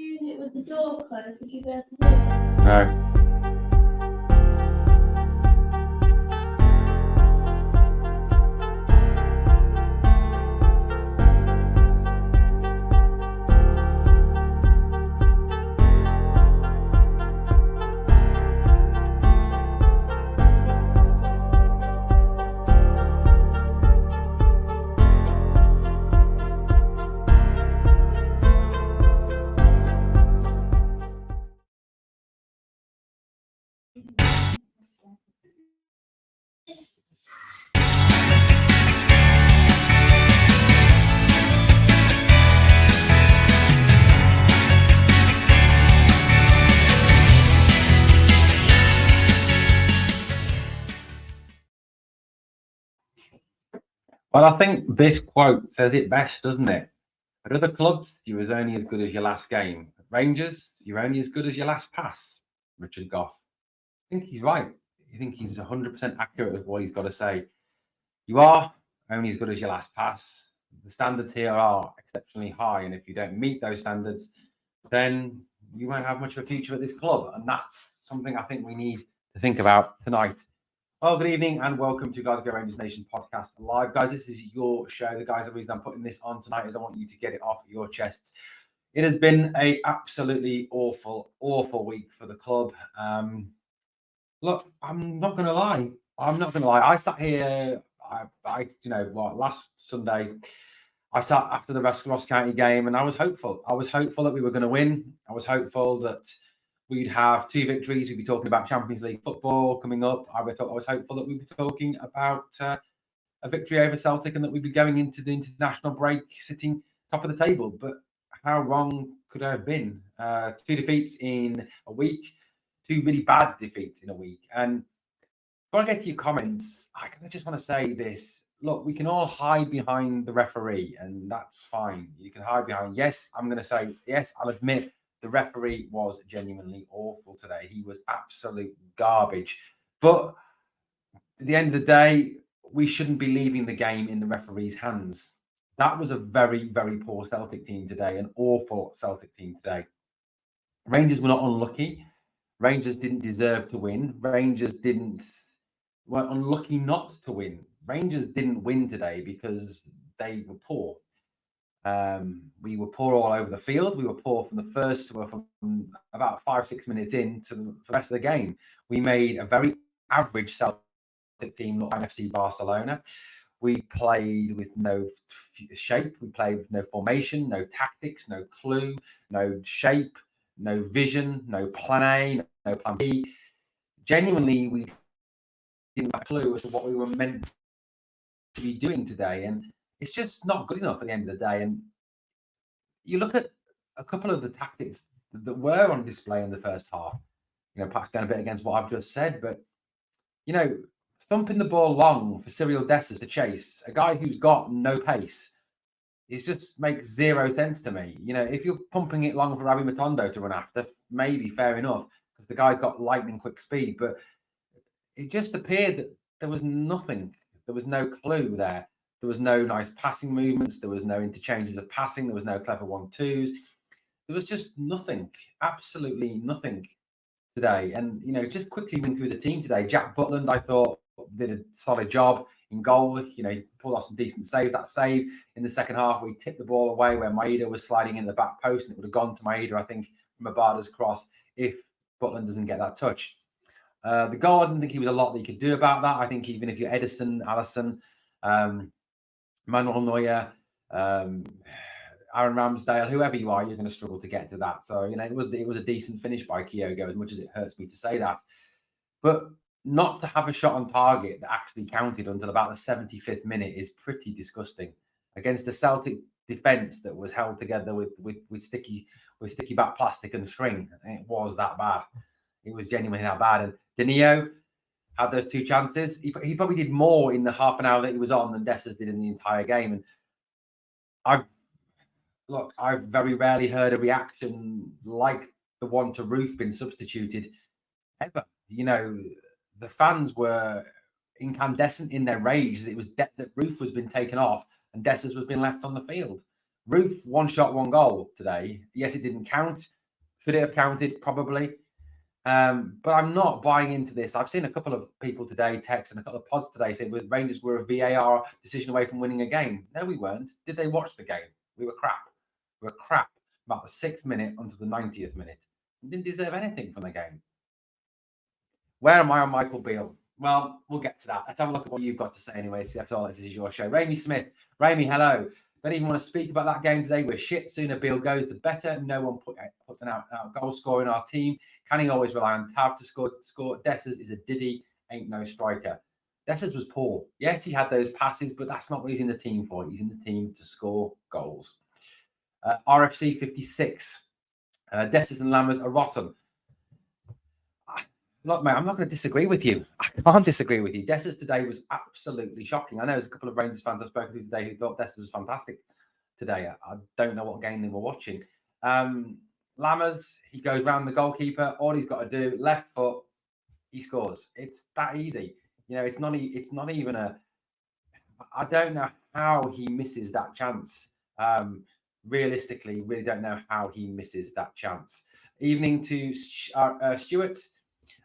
doing it with the door closed, would you be able to do it? No. Well, I think this quote says it best, doesn't it? At other clubs, you was only as good as your last game. At Rangers, you're only as good as your last pass. Richard Goff. I think he's right. I think he's 100% accurate with what he's got to say. You are only as good as your last pass. The standards here are exceptionally high, and if you don't meet those standards, then you won't have much of a future at this club. And that's something I think we need to think about tonight. Well, good evening and welcome to Guys Go Rangers Nation podcast live. Guys, this is your show. The guys, the reason I'm putting this on tonight is I want you to get it off your chests. It has been a absolutely awful week for the club. Look, I'm not going to lie. I sat here, last Sunday, I sat after the Ross County game and I was hopeful. I was hopeful that we were going to win. I was hopeful that we'd have 2 victories. We'd be talking about Champions League football coming up. I was hopeful that we'd be talking about a victory over Celtic and that we'd be going into the international break sitting top of the table. But how wrong could I have been? 2 defeats in a week, 2 really bad defeats in a week. And before I get to your comments, I just want to say this. Look, we can all hide behind the referee, and that's fine. You can hide behind. Yes, I'm going to say, yes, I'll admit the referee was genuinely awful today. He was absolute garbage. But at the end of the day, we shouldn't be leaving the game in the referee's hands. That was a very, very poor Celtic team today, an awful Celtic team today. Rangers were not unlucky. Rangers didn't deserve to win. Rangers were unlucky not to win. Rangers didn't win today because they were poor. We were poor all over the field. We were poor from about 5-6 minutes in to the rest of the game. We made a very average Celtic team look like FC Barcelona. We played with no shape. We played with no formation, no tactics, no clue, no shape, no vision, no plan A, no plan B. Genuinely, we didn't have a clue as to what we were meant to be doing today. And it's just not good enough at the end of the day. And you look at a couple of the tactics that were on display in the first half, perhaps going a bit against what I've just said, but, thumping the ball long for Cyril Dessers to chase, a guy who's got no pace, it just makes zero sense to me. If you're pumping it long for Rabbi Matondo to run after, maybe fair enough, because the guy's got lightning quick speed, but it just appeared that there was nothing. There was no clue there. There was no nice passing movements. There was no interchanges of passing. There was no clever 1-2s. There was just nothing, absolutely nothing today. And, just quickly went through the team today. Jack Butland, I thought, did a solid job in goal. He pulled off some decent saves. That save in the second half, we tipped the ball away where Maeda was sliding in the back post, and it would have gone to Maeda, I think, from Abada's cross if Butland doesn't get that touch. The goal, I didn't think he was a lot that he could do about that. I think even if you're Edison, Allison, Manuel Neuer, Aaron Ramsdale, whoever you are, you're going to struggle to get to that. So, it was a decent finish by Kyogo, as much as it hurts me to say that. But not to have a shot on target that actually counted until about the 75th minute is pretty disgusting. Against a Celtic defence that was held together with sticky back plastic and string. It was that bad. It was genuinely that bad. And Danilo had those 2 chances. He probably did more in the half an hour that he was on than Dessers did in the entire game. And I've very rarely heard a reaction like the one to Ruth being substituted ever. The fans were incandescent in their rage that it was that Ruth was being taken off and Dessers was being left on the field. Roof, one shot, one goal today. Yes, it didn't count. Should it have counted? Probably. But I'm not buying into this. I've seen a couple of people today text and a couple of pods today say Rangers were a VAR decision away from winning a game. No, we weren't. Did they watch the game? We were crap. We were crap about the 6th minute until the 90th minute. We didn't deserve anything from the game. Where am I on Michael Beale? Well, we'll get to that. Let's have a look at what you've got to say anyway. See, after all, this is your show. Raimi Smith. Raimi, hello. Don't even want to speak about that game today. We're shit. Sooner Beale goes, the better. No one puts an out goal scorer in our team. Can he always rely on Tav to score? Dessers is a diddy. Ain't no striker. Dessers was poor. Yes, he had those passes, but that's not what he's in the team for. He's in the team to score goals. RFC 56. Dessers and Lammers are rotten. Look, mate, I'm not going to disagree with you. I can't disagree with you. Dessers today was absolutely shocking. I know there's a couple of Rangers fans I've spoken to today who thought Dessers was fantastic today. I don't know what game they were watching. Lammers, he goes round the goalkeeper. All he's got to do, left foot, he scores. It's that easy. You know, it's not even a... I don't know how he misses that chance. Realistically, really don't know how he misses that chance. Evening to Stuart.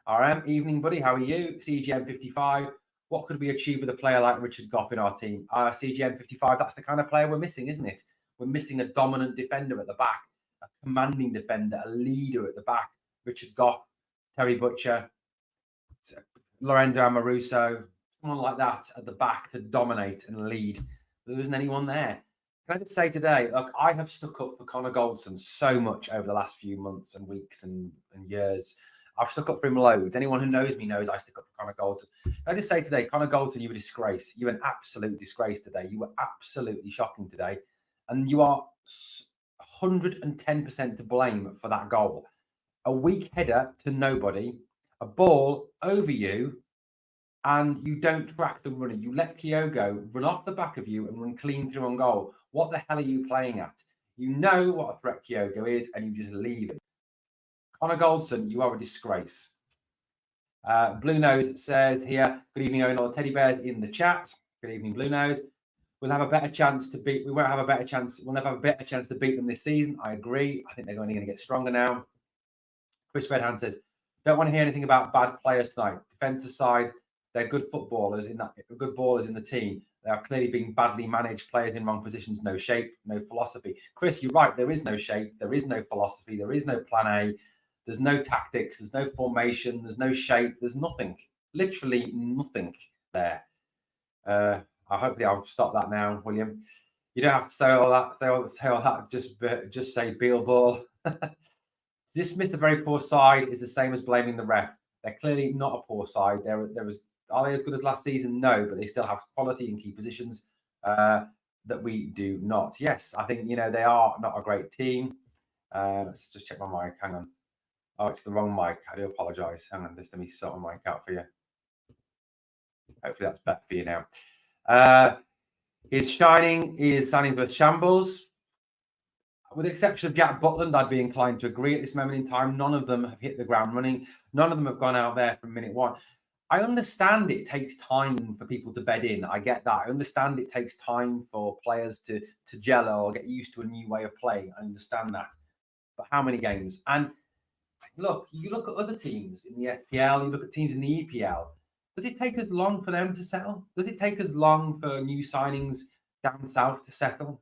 RM, evening, buddy. How are you? CGM 55. What could we achieve with a player like Richard Goff in our team? CGM 55, that's the kind of player we're missing, isn't it? We're missing a dominant defender at the back, a commanding defender, a leader at the back. Richard Goff, Terry Butcher, Lorenzo Amoruso, someone like that at the back to dominate and lead. There isn't anyone there. Can I just say today, look, I have stuck up for Connor Goldson so much over the last few months and weeks and years. I've stuck up for him loads. Anyone who knows me knows I stick up for Connor Goldson. Can I just say today, Connor Goldson, you're a disgrace. You're an absolute disgrace today. You were absolutely shocking today. And you are 110% to blame for that goal. A weak header to nobody, a ball over you, and you don't track the runner. You let Kyogo run off the back of you and run clean through on goal. What the hell are you playing at? You know what a threat Kyogo is, and you just leave it. Connor Goldson, you are a disgrace. Blue Nose says here, good evening, Owen, all teddy bears in the chat. Good evening, Blue Nose. We'll have a better chance to beat. We won't have a better chance. We'll never have a better chance to beat them this season. I agree. I think they're only going to get stronger now. Chris Redhand says, don't want to hear anything about bad players tonight. Defense aside, they're good footballers good ballers in the team. They are clearly being badly managed. Players in wrong positions, no shape, no philosophy. Chris, you're right. There is no shape. There is no philosophy. There is no plan A. There's no tactics. There's no formation. There's no shape. There's nothing. Literally nothing there. Hopefully I'll stop that now, William. You don't have to say all that. Say all that. Just say Beale ball. This Smith, a very poor side, is the same as blaming the ref. They're clearly not a poor side. Are they as good as last season? No, but they still have quality in key positions that we do not. Yes, I think they are not a great team. Let's just check my mic. Hang on. Oh, it's the wrong mic. I do apologise. Hang on, just let me sort my mic out for you. Hopefully that's better for you now. His signings with shambles. With the exception of Jack Butland, I'd be inclined to agree at this moment in time. None of them have hit the ground running. None of them have gone out there from minute one. I understand it takes time for people to bed in. I get that. I understand it takes time for players to gel or get used to a new way of playing. I understand that. But how many games? And look, you look at other teams in the FPL, you look at teams in the EPL. Does it take as long for them to settle? Does it take as long for new signings down south to settle?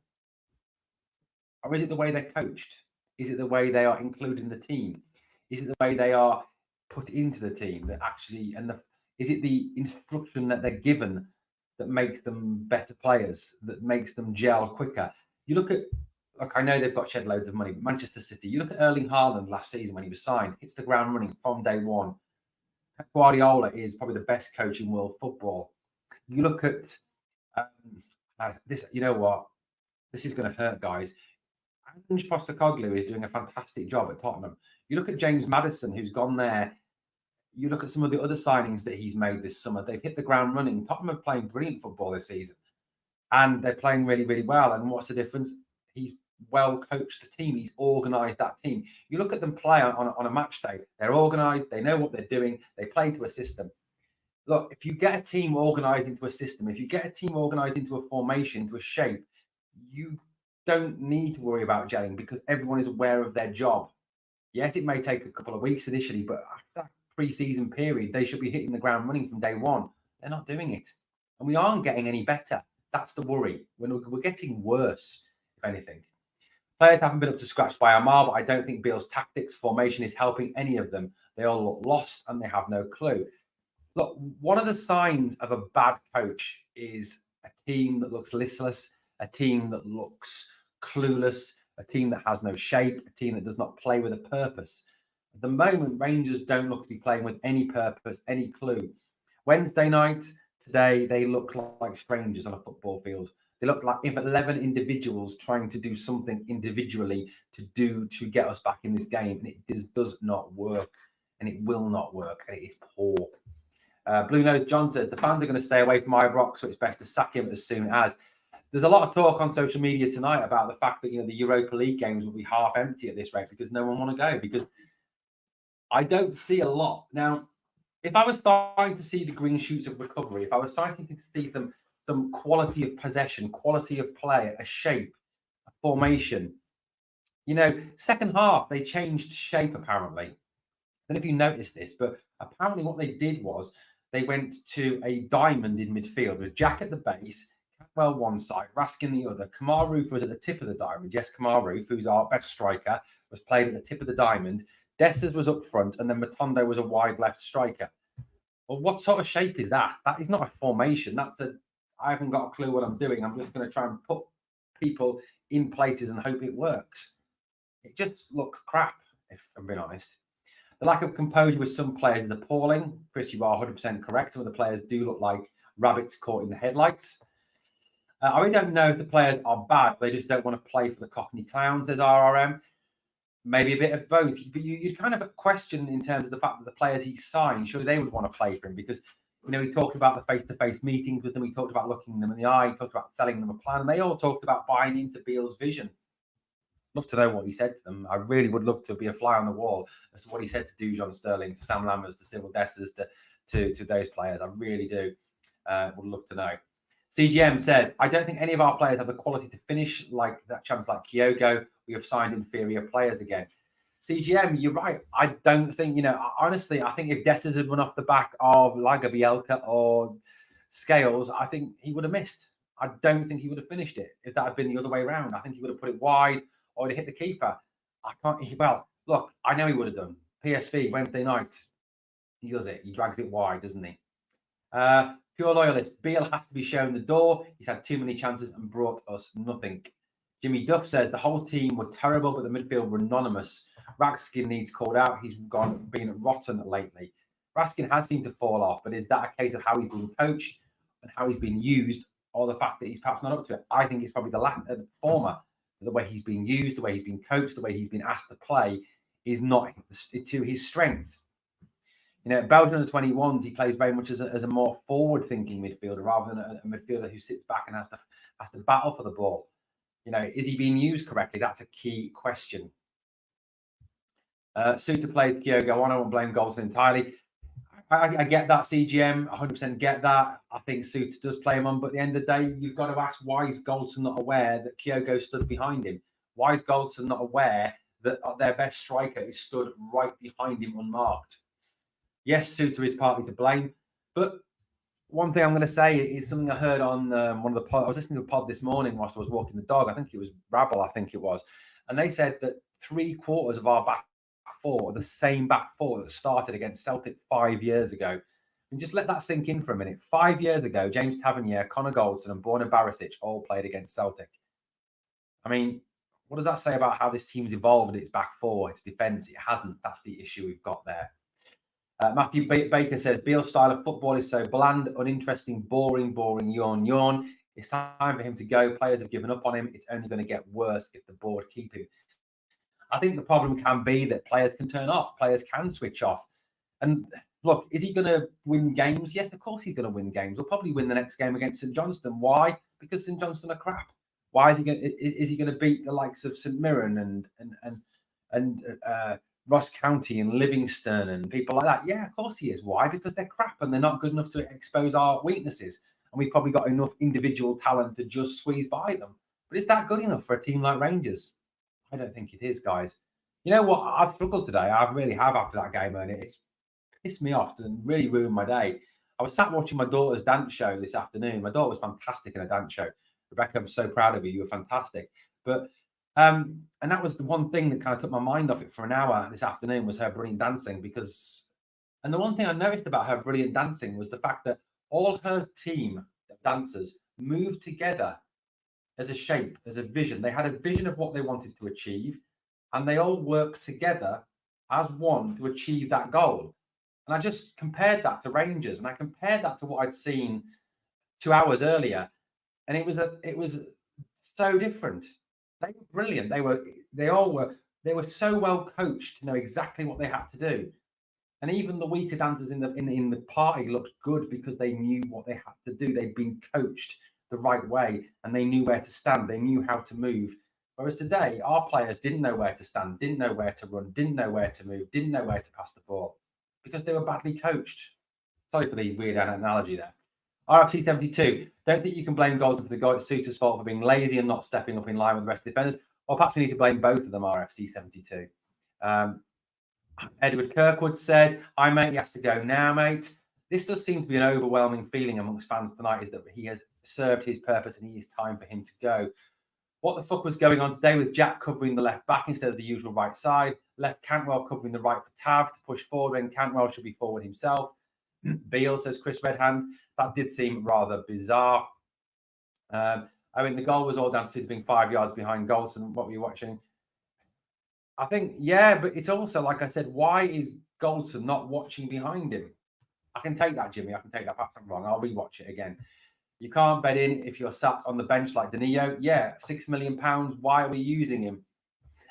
Or is it the way they're coached? Is it the way they are included in the team? Is it the way they are put into the team that actually, is it the instruction that they're given that makes them better players, that makes them gel quicker? You look, I know they've got shed loads of money, but Manchester City, you look at Erling Haaland last season when he was signed, hits the ground running from day one. Guardiola is probably the best coach in world football. You look at this, you know what? This is going to hurt, guys. Ange Postecoglou is doing a fantastic job at Tottenham. You look at James Maddison, who's gone there. You look at some of the other signings that he's made this summer. They've hit the ground running. Tottenham are playing brilliant football this season. And they're playing really, really well. And what's the difference? He's well coached the team. He's organised that team. You look at them play on a match day. They're organised. They know what they're doing. They play to a system. Look, if you get a team organised into a system, if you get a team organised into a formation, into a shape, you don't need to worry about gelling because everyone is aware of their job. Yes, it may take a couple of weeks initially, but after that pre-season period, they should be hitting the ground running from day one. They're not doing it. And we aren't getting any better. That's the worry. We're getting worse, if anything. Players haven't been up to scratch by a mile, but I don't think Beale's tactics, formation is helping any of them. They all look lost and they have no clue. Look, one of the signs of a bad coach is a team that looks listless, a team that looks clueless, a team that has no shape, a team that does not play with a purpose. At the moment, Rangers don't look to be playing with any purpose, any clue. Wednesday night, today, they look like strangers on a football field. They look like 11 individuals trying to do something individually to get us back in this game. And it does not work. And it will not work. And it is poor. Blue Nose John says, the fans are going to stay away from Ibrox, so it's best to sack him as soon as. There's a lot of talk on social media tonight about the fact that, the Europa League games will be half empty at this rate because no one want to go. Because I don't see a lot. Now, if I was starting to see the green shoots of recovery, if I was starting to see some quality of possession, quality of play, a shape, a formation, second half, they changed shape apparently. I don't know if you noticed this, but apparently what they did was they went to a diamond in midfield with Jack at the base, Catwell one side, Raskin the other. Kamar Roof was at the tip of the diamond. Yes, Kamar Roof, who's our best striker, was played at the tip of the diamond. Dessers was up front, and then Matondo was a wide left striker. Well, what sort of shape is that? That is not a formation. I haven't got a clue what I'm doing. I'm just going to try and put people in places and hope it works. It just looks crap, if I'm being honest. The lack of composure with some players is appalling. Chris, you are 100% correct. Some of the players do look like rabbits caught in the headlights. I really don't know if the players are bad. They just don't want to play for the Cockney Clowns, says RRM. Maybe a bit of both. But you'd kind of question in terms of the fact that the players he signed, surely they would want to play for him because, he talked about the face-to-face meetings with them. He talked about looking them in the eye. He talked about selling them a plan. And they all talked about buying into Beale's vision. Love to know what he said to them. I really would love to be a fly on the wall as to what he said to Dujon Sterling, to Sam Lammers, to Cyril Dessers, to those players. I really do. Would love to know. CGM says, I don't think any of our players have the quality to finish like that chance like Kyogo. We have signed inferior players again. CGM, you're right. I don't think, honestly, I think if Dessers had run off the back of Laga Bielka or Scales, I think he would have missed. I don't think he would have finished it if that had been the other way around. I think he would have put it wide or to hit the keeper. Look, I know he would have done. PSV, Wednesday night. He does it. He drags it wide, doesn't he? Pure loyalist. Beale has to be shown the door. He's had too many chances and brought us nothing. Jimmy Duff says the whole team were terrible, but the midfield were anonymous. Raskin needs called out. He's been rotten lately. Raskin has seemed to fall off, but is that a case of how he's been coached and how he's been used, or the fact that he's perhaps not up to it? I think it's probably the former. The way he's been used, the way he's been coached, the way he's been asked to play is not to his strengths. Belgian under 21s, he plays very much as a more forward-thinking midfielder rather than a midfielder who sits back and has to battle for the ball. Is he being used correctly? That's a key question. Suter plays Kyogo on. I won't blame Goldson entirely. I get that, CGM. 100% get that. I think Suter does play him on, but at the end of the day, you've got to ask, why is Goldson not aware that Kyogo stood behind him? Why is Goldson not aware that their best striker is stood right behind him unmarked? Yes, Suter is partly to blame, but one thing I'm going to say is something I heard on one of the pods. I was listening to a pod this morning whilst I was walking the dog. I think it was Rabble, and they said that 3/4 of our back four, the same back four that started against Celtic 5 years ago. And just let that sink in for a minute. 5 years ago, James Tavernier, Connor Goldson, and Borna Barisic all played against Celtic. I mean, what does that say about how this team's evolved its back four, its defence? It hasn't. That's the issue we've got there. Matthew Baker says, Beale's style of football is so bland, uninteresting, boring, yawn. It's time for him to go. Players have given up on him. It's only going to get worse if the board keep him. I think the problem can be that players can turn off. Players can switch off. And look, is he going to win games? Yes, of course he's going to win games. He'll probably win the next game against St Johnstone. Why? Because St Johnstone are crap. Why is he going? Is he going to beat the likes of St Mirren and Ross County and Livingston and people like that? Yeah, of course he is. Why? Because they're crap and they're not good enough to expose our weaknesses. And we've probably got enough individual talent to just squeeze by them. But is that good enough for a team like Rangers? I don't think it is, guys. You know what? I've struggled today. I really have after that game, and it's pissed me off and really ruined my day. I was sat watching my daughter's dance show this afternoon. My daughter was fantastic in a dance show. Rebecca, I'm so proud of you. You were fantastic. But and that was the one thing that kind of took my mind off it for an hour this afternoon was her brilliant dancing. Because, and the one thing I noticed about her brilliant dancing was the fact that all her team of dancers moved together as a shape, as a vision. They had a vision of what they wanted to achieve, and they all worked together as one to achieve that goal. And I just compared that to Rangers, and I compared that to what I'd seen 2 hours earlier, and it was so different. They were brilliant. They were so well coached to know exactly what they had to do. And even the weaker dancers in the party looked good because they knew what they had to do. They'd been coached the right way and they knew where to stand. They knew how to move. Whereas today, our players didn't know where to stand, didn't know where to run, didn't know where to move, didn't know where to pass the ball because they were badly coached. Sorry for the weird analogy there. RFC 72. Don't think you can blame Golden for the suitor's fault for being lazy and not stepping up in line with the rest of the defenders. Or perhaps we need to blame both of them, RFC 72. Edward Kirkwood says, hi, mate. He has to go now, mate. This does seem to be an overwhelming feeling amongst fans tonight is that he has served his purpose and it is time for him to go. What the fuck was going on today with Jack covering the left back instead of the usual right side? Left Cantwell covering the right for Tav to push forward when Cantwell should be forward himself. Beale, says Chris Redhand. That did seem rather bizarre. I mean, the goal was all down to being 5 yards behind Goldson. What were you watching? I think, yeah, but it's also, like I said, why is Goldson not watching behind him? I can take that, Jimmy. I can take that. Perhaps I'm wrong. I'll rewatch it again. You can't bet in if you're sat on the bench like Danilo. Yeah, £6 million. Why are we using him?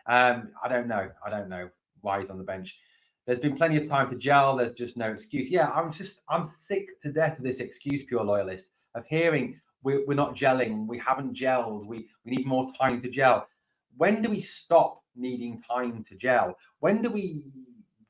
I don't know. I don't know why he's on the bench. There's been plenty of time to gel. There's just no excuse. Yeah, I'm sick to death of this excuse, pure loyalist, of hearing we're not gelling. We haven't gelled. We need more time to gel. When do we stop needing time to gel? When do we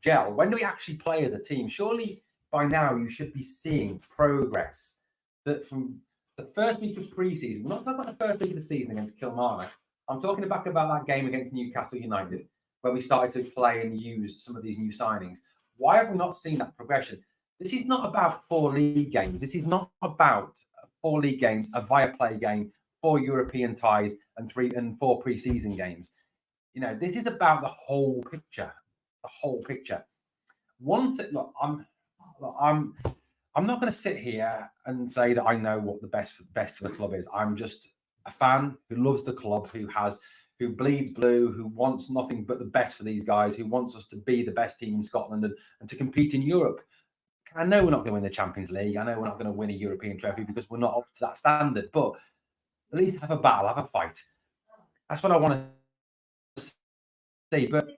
gel? When do we actually play as a team? Surely by now you should be seeing progress. That from the first week of preseason, we're not talking about the first week of the season against Kilmarnock. I'm talking back about that game against Newcastle United, where we started to play and use some of these new signings. Why have we not seen that progression? This is not about 4 league games. This is not about 4 league games, a Viaplay game, 4 European ties, and 4 pre-season games. You know, this is about the whole picture. The whole picture. One thing, look, I'm not going to sit here and say that I know what the best for the club is. I'm just a fan who loves the club, who bleeds blue, who wants nothing but the best for these guys, who wants us to be the best team in Scotland and to compete in Europe. I know we're not going to win the Champions League. I know we're not going to win a European trophy because we're not up to that standard. But at least have a battle, have a fight. That's what I want to see. But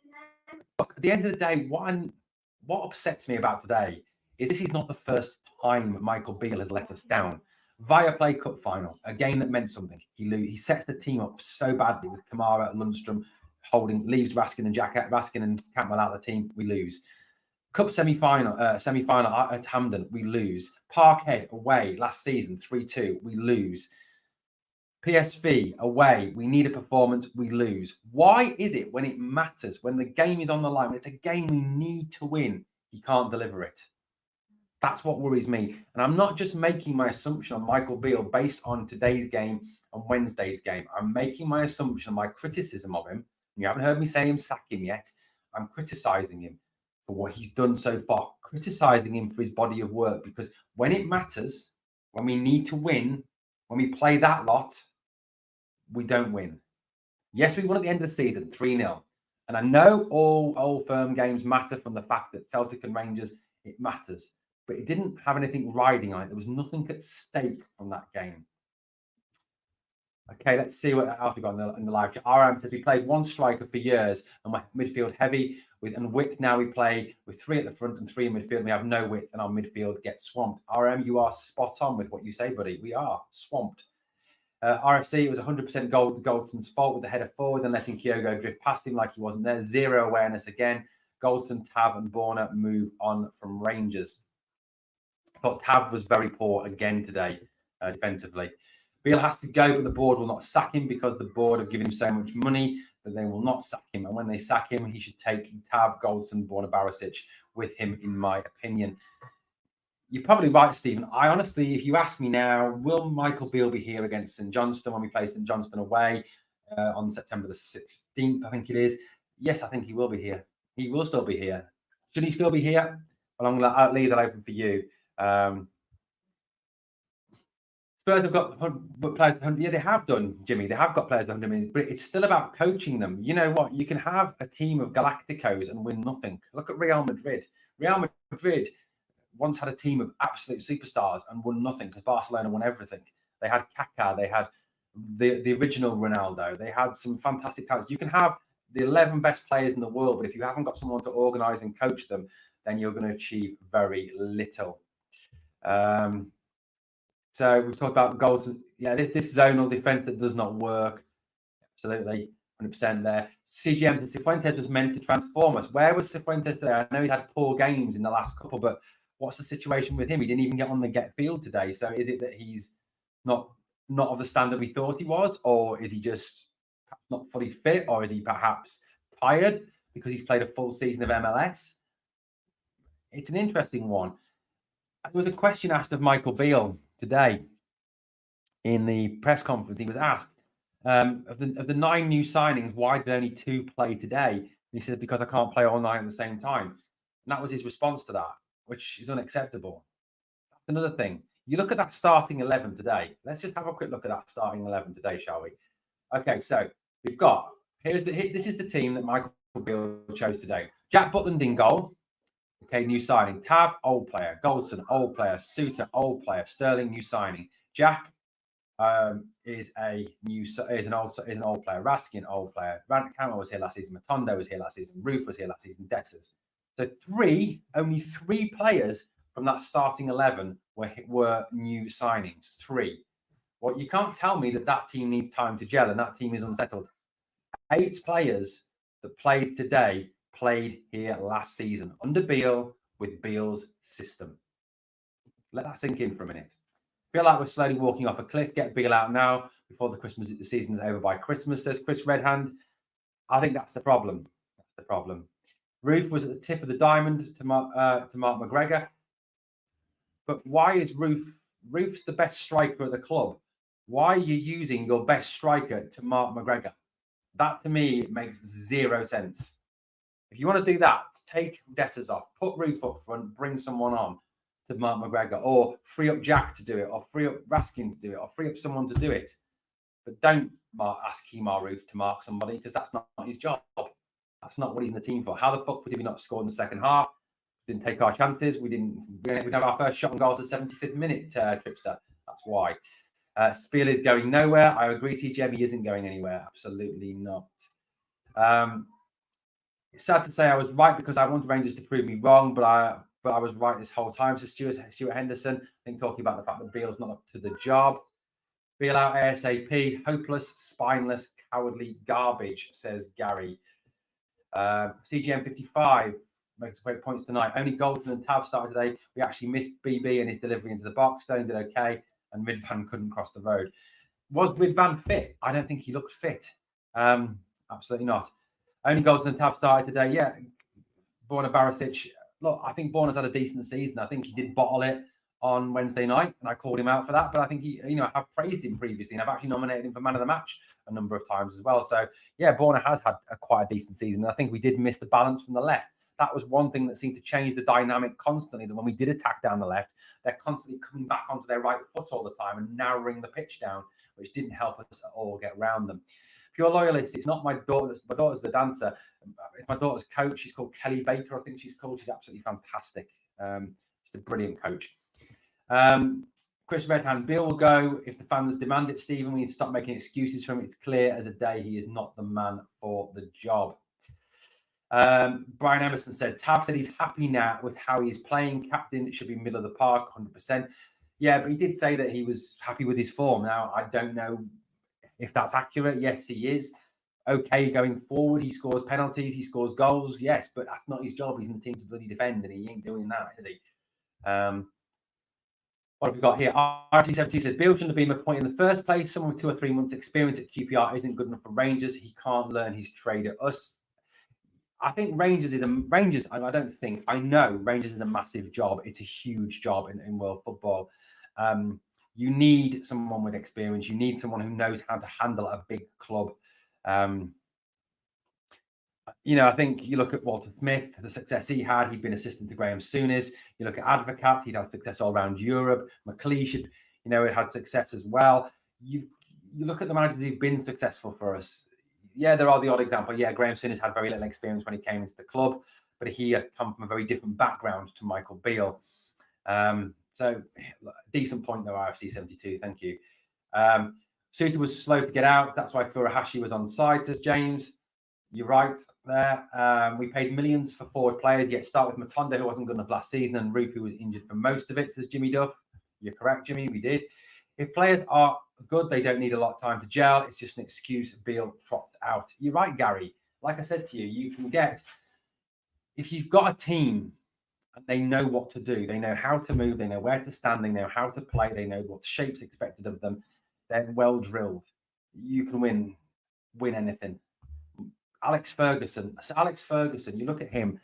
look, at the end of the day, what upsets me about today is this is not the first time Michael Beale has let us down. Viaplay Cup final, a game that meant something. He sets the team up so badly with Kamara, Lundstrom leaves Raskin and Cantwell out of the team. We lose. Cup semi-final at Hampden, we lose. Parkhead away last season, 3-2, we lose. PSV away, we need a performance, we lose. Why is it when it matters, when the game is on the line, when it's a game we need to win, he can't deliver it? That's what worries me. And I'm not just making my assumption on Michael Beale based on today's game and Wednesday's game. I'm making my assumption, my criticism of him. You haven't heard me say him sack him yet. I'm criticising him for what he's done so far, criticising him for his body of work, because when it matters, when we need to win, when we play that lot, we don't win. Yes, we won at the end of the season, 3-0. And I know all Old Firm games matter from the fact that Celtic and Rangers, it matters. But it didn't have anything riding on it. There was nothing at stake from that game. Okay, let's see what else we got in the live chat. RM says we played one striker for years and we're midfield heavy and width. Now we play with 3 at the front and 3 in midfield. And we have no width and our midfield gets swamped. RM, you are spot on with what you say, buddy. We are swamped. RFC, it was 100% Goldson's fault with the header forward and letting Kyogo drift past him like he wasn't there. Zero awareness again. Goldson, Tav and Borna move on from Rangers. I thought Tav was very poor again today defensively. Beale has to go, but the board will not sack him because the board have given him so much money that they will not sack him. And when they sack him, he should take Tav, Goldson, Borna Barisic with him, in my opinion. You're probably right, Stephen. I honestly, if you ask me now, will Michael Beale be here against St Johnstone when we play St Johnstone away on September the 16th, I think it is? Yes, I think he will be here. He will still be here. Should he still be here? Well, I'm going to leave that open for you. Spurs have got players. Yeah, they have done, Jimmy. They have got players 100 minutes, but it's still about coaching them. You know what? You can have a team of Galacticos and win nothing. Look at Real Madrid. Real Madrid once had a team of absolute superstars and won nothing because Barcelona won everything. They had Kaká, they had the original Ronaldo, they had some fantastic talents. You can have the 11 best players in the world, but if you haven't got someone to organise and coach them, then you're going to achieve very little. So we've talked about goals. Yeah, this zonal defence that does not work. Absolutely, 100% there. CGM said Cifuentes was meant to transform us. Where was Cifuentes there? I know he's had poor games in the last couple, but what's the situation with him? He didn't even get on the get field today. So is it that he's not of the standard we thought he was, or is he just not fully fit, or is he perhaps tired because he's played a full season of MLS? It's an interesting one. There was a question asked of Michael Beale today in the press conference. He was asked, of the 9 new signings, why did only 2 play today? And he said, because I can't play all 9 at the same time. And that was his response to that, which is unacceptable. That's another thing. You look at that starting 11 today. Let's just have a quick look at that starting 11 today, shall we? Okay, so we've got, this is the team that Michael Beale chose today. Jack Butland in goal. Okay, new signing. Tav, old player. Goldson, old player. Suter, old player. Sterling, new signing. Jack is an old player. Raskin, old player. Rand Campbell was here last season. Matondo was here last season. Roof was here last season. Dessers. So only three players from that starting 11 were new signings. 3. Well, you can't tell me that team needs time to gel and that team is unsettled. 8 players that played today played here last season under Beale with Beale's system. Let that sink in for a minute. Feel like we're slowly walking off a cliff. Get Beale out now before the season is over by Christmas, says Chris Redhand. I think that's the problem. That's the problem. Roof was at the tip of the diamond to Mark McGregor. But why is Roof's the best striker at the club? Why are you using your best striker to Mark McGregor? That to me makes 0 sense. If you want to do that, take Dessers off, put Roof up front, bring someone on to Mark McGregor, or free up Jack to do it, or free up Raskin to do it, or free up someone to do it. But don't ask Kemar Roof to mark somebody because that's not his job. That's not what he's in the team for. How the fuck would he not score in the second half? Didn't take our chances. We didn't have our first shot on goal at the 75th minute, Tripster. That's why. Spiel is going nowhere. I agree, CGM. He isn't going anywhere. Absolutely not. It's sad to say I was right because I wanted Rangers to prove me wrong, but I was right this whole time. So Stuart Henderson, I think, talking about the fact that Beale's not up to the job. Beale out ASAP. Hopeless, spineless, cowardly garbage, says Gary. CGM 55 makes great points tonight. Only Golden and Tav started today. We actually missed BB and his delivery into the box. Sterling did okay, and Midvan couldn't cross the road. Was Midvan fit? I don't think he looked fit. Absolutely not. Only Golden and Tav started today. Yeah, Borna Barisic. Look, I think Borna's had a decent season. I think he did bottle it on Wednesday night, and I called him out for that. But I think I've praised him previously, and I've actually nominated him for man of the match a number of times as well. So yeah, Borna has had quite a decent season. I think we did miss the balance from the left. That was one thing that seemed to change the dynamic constantly. That when we did attack down the left, they're constantly coming back onto their right foot all the time and narrowing the pitch down, which didn't help us at all get around them. Pure loyalist. It's not my daughter. My daughter's the dancer. It's my daughter's coach. She's called Kelly Baker, I think she's called. She's absolutely fantastic. She's a brilliant coach. Chris Redhand, Beale will go if the fans demand it, Stephen. We need to stop making excuses for him. It's clear as a day he is not the man for the job. Brian Emerson said, Tav said he's happy now with how he's playing. Captain should be middle of the park, 100%. Yeah, but he did say that he was happy with his form. Now, I don't know if that's accurate. Yes, he is. Okay, going forward, he scores penalties, he scores goals. Yes, but that's not his job. He's in the team to bloody defend, and he ain't doing that, is he? What have we got here? RT72 says, Beale shouldn't have been appointed in the first place. Someone with 2 or 3 months experience at QPR isn't good enough for Rangers. He can't learn his trade at us. I think Rangers, I know Rangers is a massive job. It's a huge job in world football. You need someone with experience. You need someone who knows how to handle a big club. I think you look at Walter Smith, the success he had. He'd been assistant to Graham Souness. You look at Advocat, he'd had success all around Europe. McLeish, it had success as well. You look at the managers who've been successful for us. Yeah, there are the odd example. Yeah, Graham Souness had very little experience when he came into the club, but he had come from a very different background to Michael Beale. So, decent point though, RFC 72. Thank you. Suter was slow to get out. That's why Furuhashi was on the side, says James. You're right there. We paid millions for forward players, yet start with Matondo, who wasn't good enough last season, and Roof, who was injured for most of it, says Jimmy Duff. You're correct, Jimmy. We did. If players are good, they don't need a lot of time to gel. It's just an excuse Beale trots out. You're right, Gary. Like I said to you, you can get, if you've got a team and they know what to do, they know how to move, they know where to stand, they know how to play, they know what shape's expected of them, they're well drilled. You can win anything. Alex Ferguson, you look at him,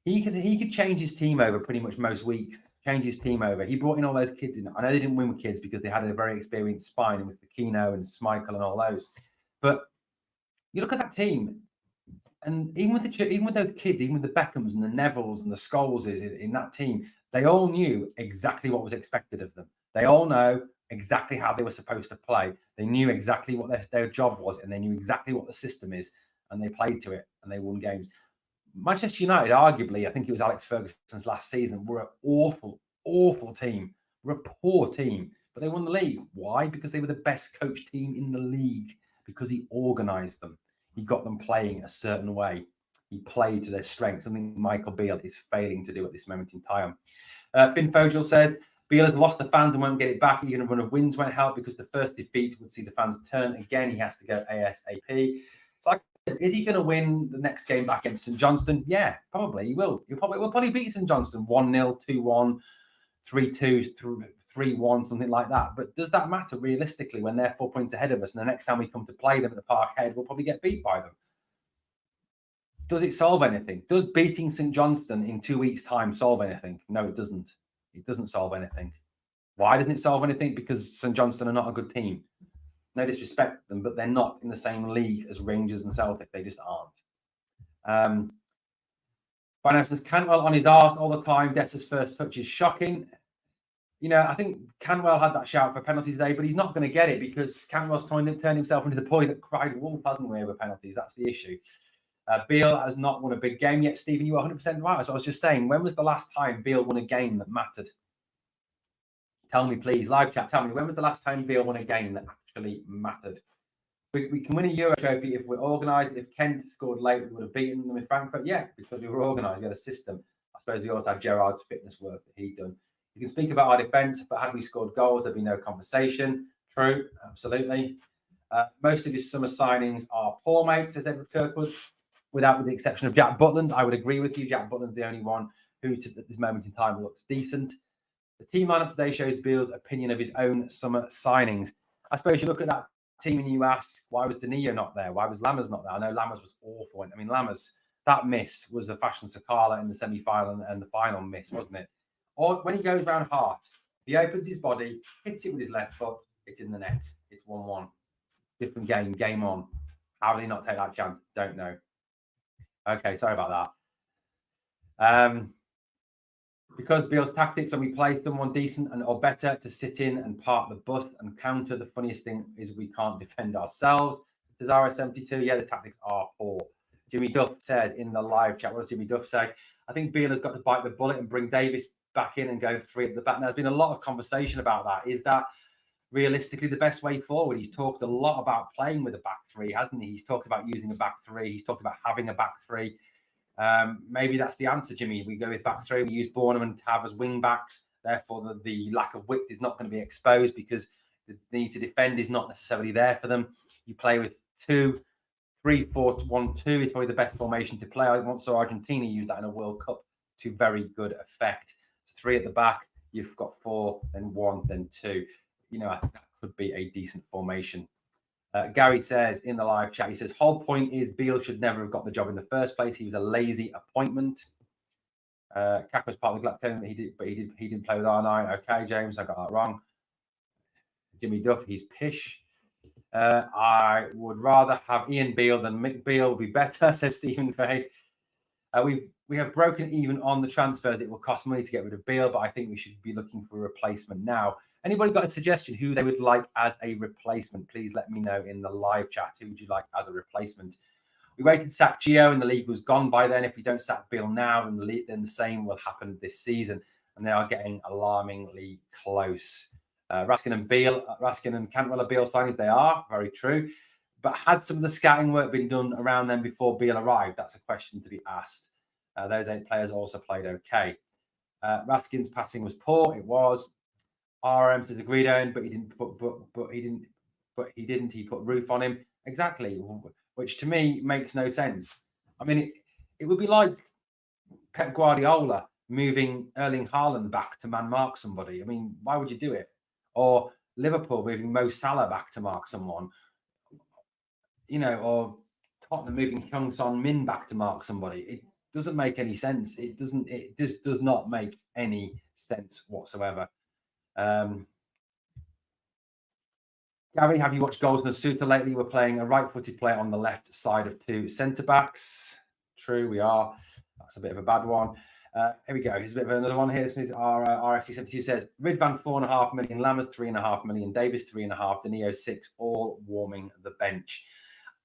he could change his team over pretty much most weeks, change his team over. He brought in all those kids in. I know they didn't win with kids because they had a very experienced spine with Aquino and Schmeichel and all those. But you look at that team, and even with those kids, even with the Beckhams and the Nevilles and the Scholeses in that team, they all knew exactly what was expected of them. They all know exactly how they were supposed to play. They knew exactly what their job was, and they knew exactly what the system is. And they played to it and they won games. Manchester United, arguably, I think it was Alex Ferguson's last season, were an awful, awful team. Were a poor team, but they won the league. Why? Because they were the best coached team in the league, because he organised them. He got them playing a certain way. He played to their strengths. Something Michael Beale is failing to do at this moment in time. Finn Fogel says, Beale has lost the fans and won't get it back. Even a run of wins won't help because the first defeat would see the fans turn again. He has to go ASAP. It's like, is he going to win the next game back against St Johnstone? Yeah, probably he will. He'll probably beat St Johnstone 1-0, 2-1, 3-2, 3-1, something like that. But does that matter realistically when they're 4 points ahead of us? And the next time we come to play them at the Parkhead, we'll probably get beat by them. Does it solve anything? Does beating St Johnstone in 2 weeks' time solve anything? No, it doesn't. It doesn't solve anything. Why doesn't it solve anything? Because St Johnstone are not a good team. No disrespect to them, but they're not in the same league as Rangers and Celtic. They just aren't. Brian says, Cantwell on his arse all the time. Dessa's first touch is shocking. I think Cantwell had that shout for penalties today, but he's not going to get it because Cantwell's turned himself into the boy that cried wolf, hasn't he, over penalties? That's the issue. Beale has not won a big game yet. Stephen, you were 100% right. So I was just saying, when was the last time Beale won a game that mattered? Tell me, please. Live chat, tell me, when was the last time Beale won a game that actually mattered? We can win a Euro trophy if we're organised. If Kent scored late, we would have beaten them in Frankfurt. Yeah, because we were organised. We had a system. I suppose we also had Gerrard's fitness work that he'd done. You can speak about our defence, but had we scored goals, there'd be no conversation. True, absolutely. Most of his summer signings are poor mates, says Edward Kirkwood, with the exception of Jack Butland. I would agree with you. Jack Butland's the only one who, at this moment in time, looks decent. The team lineup today shows Beale's opinion of his own summer signings. I suppose you look at that team and you ask, why was Danilo not there? Why was Lammers not there? I know Lammers was awful. I mean, Lammers, that miss was a Fashion Sakala in the semi-final and the final miss, wasn't it? Or when he goes round Hart, he opens his body, hits it with his left foot, it's in the net. It's 1-1. Different game on. How did he not take that chance? Don't know. Okay, sorry about that. Because Beale's tactics when we play someone decent or better to sit in and park the bus and counter, the funniest thing is we can't defend ourselves. Says RS72, yeah, the tactics are poor. Jimmy Duff says in the live chat, what does Jimmy Duff say? I think Beale has got to bite the bullet and bring Davis back in and go 3 at the back. Now, there's been a lot of conversation about that. Is that realistically the best way forward? He's talked a lot about playing with a back 3, hasn't he? He's talked about using a back 3. He's talked about having a back 3. Maybe that's the answer, Jimmy. We go with back 3. We use Bornham and Tav as wing backs. Therefore, the lack of width is not going to be exposed because the need to defend is not necessarily there for them. You play with 2, 3, 4, 1, 2 is probably the best formation to play. I once saw Argentina use that in a World Cup to very good effect. It's 3 at the back. you've got 4, then 1, then 2. You know, I think that could be a decent formation. Gary says in the live chat, he says, whole point is Beale should never have got the job in the first place. He was a lazy appointment. Kaka's part of the Glaxton, but he didn't play with R9. Okay, James, I got that wrong. Jimmy Duff, he's pish. I would rather have Ian Beale than Mick Beale. Would be better, says Stephen Fay. We have broken even on the transfers. It will cost money to get rid of Beale, but I think we should be looking for a replacement now. Anybody got a suggestion who they would like as a replacement? Please let me know in the live chat. Who would you like as a replacement? We waited to sack Gio and the league was gone by then. If we don't sack Beale now, then the same will happen this season. And they are getting alarmingly close. Raskin and Cantwell are Beale signings. They are, very true. But had some of the scouting work been done around them before Beale arrived? That's a question to be asked. Those 8 players also played okay. Raskin's passing was poor. It was. RM to the Greedone, but he didn't. He put roof on him. Exactly. Which to me makes no sense. I mean, it would be like Pep Guardiola moving Erling Haaland back to mark somebody. I mean, why would you do it? Or Liverpool moving Mo Salah back to mark someone. You know, or Tottenham moving Heung Son Min back to mark somebody. It doesn't make any sense. It just does not make any sense whatsoever. Gary, have you watched Goals and Suter lately? We're playing a right-footed player on the left side of 2 centre-backs. True, we are. That's a bit of a bad one. Here we go. Here's a bit of another one here. This is our RFC72 says, Ridvan 4.5 million, Lammers 3.5 million, Davis 3.5, Danilo 6, all warming the bench.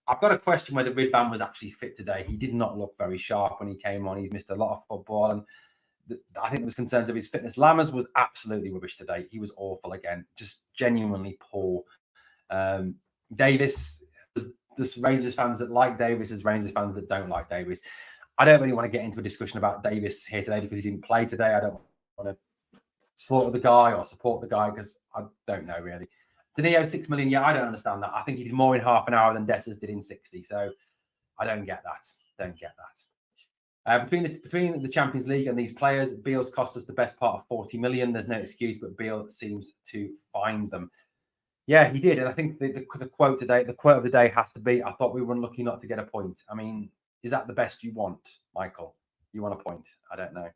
I've got a question whether Ridvan was actually fit today. He did not look very sharp when he came on. He's missed a lot of football, and I think there was concerns of his fitness. Lammers was absolutely rubbish today. He was awful again, just genuinely poor. Davis, there's Rangers fans that like Davis, there's Rangers fans that don't like Davis. I don't really want to get into a discussion about Davis here today because he didn't play today. I don't want to slaughter the guy or support the guy because I don't know really. Danilo 6 million, yeah, I don't understand that. I think he did more in half an hour than Dessers did in 60. So I don't get that. Between the Champions League and these players, Beale's cost us the best part of 40 million. There's no excuse, but Beale seems to find them. Yeah, he did. And I think the quote of the day has to be, I thought we were unlucky not to get a point. I mean, is that the best you want, Michael? You want a point? I don't know.